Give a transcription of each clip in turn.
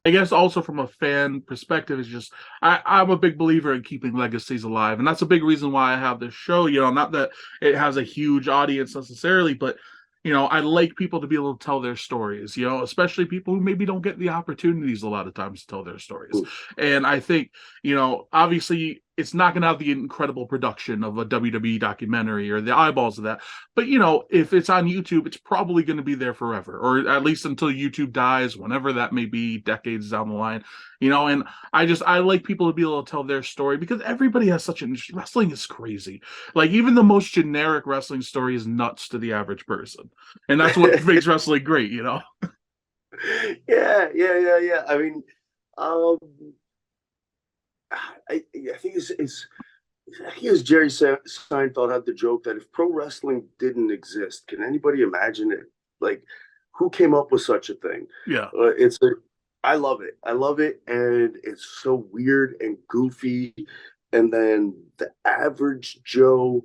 I guess also from a fan perspective, it's just I'm a big believer in keeping legacies alive, and that's a big reason why I have this show. Not that it has a huge audience necessarily, but I like people to be able to tell their stories. Especially people who maybe don't get the opportunities a lot of times to tell their stories. And I think obviously it's not going to have the incredible production of a WWE documentary or the eyeballs of that. But if it's on YouTube, it's probably going to be there forever, or at least until YouTube dies, whenever that may be, decades down the line. And I like people to be able to tell their story because everybody has such an wrestling is crazy. Like even the most generic wrestling story is nuts to the average person, and that's what makes wrestling great. Yeah. I mean, um, I think I think it's Jerry Seinfeld had the joke that if pro wrestling didn't exist, can anybody imagine it? Like, who came up with such a thing? Yeah. I love it. I love it, and it's so weird and goofy. And then the average Joe,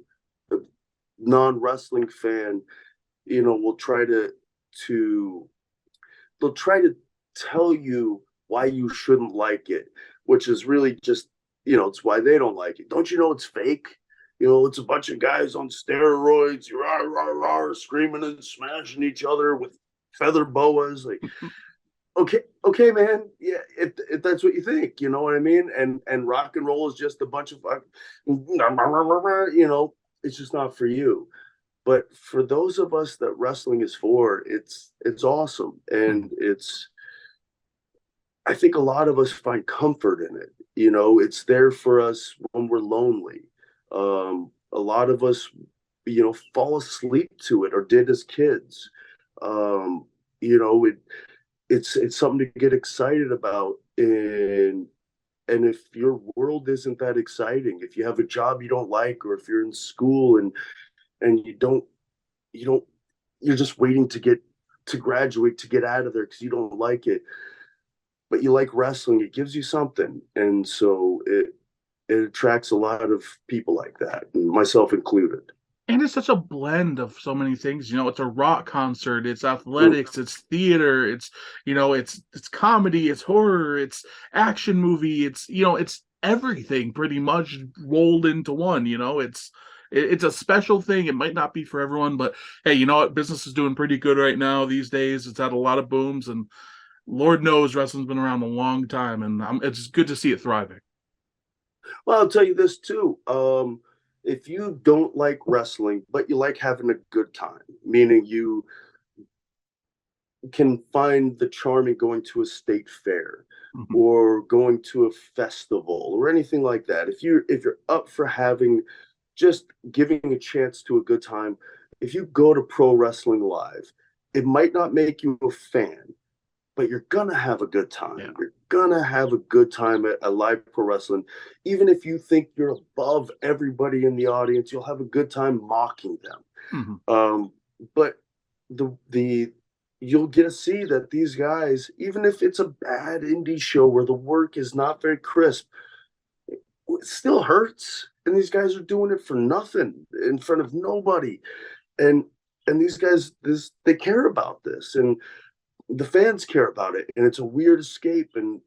non wrestling fan, will to they'll try to tell you why you shouldn't like it, which is really just, it's why they don't like it. Don't you know it's fake? It's a bunch of guys on steroids, rah, rah, rah, screaming and smashing each other with feather boas. Like, okay, man. Yeah, if that's what you think, you know what I mean? And rock and roll is just a bunch of, it's just not for you. But for those of us that wrestling is for, it's awesome, and I think a lot of us find comfort in it. It's there for us when we're lonely. A lot of us, fall asleep to it or did as kids. Um, you know, it it's something to get excited about, and if your world isn't that exciting, if you have a job you don't like, or if you're in school and you don't you're just waiting to graduate to get out of there because you don't like it, but you like wrestling, it gives you something. And so it attracts a lot of people like that, myself included. And it's such a blend of so many things. It's a rock concert, it's Mm. athletics, it's theater, it's comedy, it's horror, it's action movie, it's everything pretty much rolled into one. It's a special thing. It might not be for everyone, but hey, you know what? Business is doing pretty good right now these days. It's had a lot of booms, and Lord knows wrestling's been around a long time, and it's good to see it thriving. Well, I'll tell you this too. If you don't like wrestling, but you like having a good time, meaning you can find the charm in going to a state fair Mhm. or going to a festival or anything like that. If you're up for having just giving a chance to a good time, if you go to Pro Wrestling Live, it might not make you a fan, but you're gonna have a good Yeah. time. You're gonna have a good time at live pro wrestling. Even if you think you're above everybody in the audience, you'll have a good time mocking them. Mhm. But the you'll get to see that these guys, even if it's a bad indie show where the work is not very crisp, it still hurts. And these guys are doing it for nothing in front of nobody. And these guys, they care about this, and the fans care about it, and it's a weird escape, and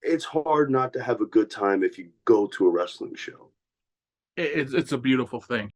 it's hard not to have a good time if you go to a wrestling show. It's a beautiful thing.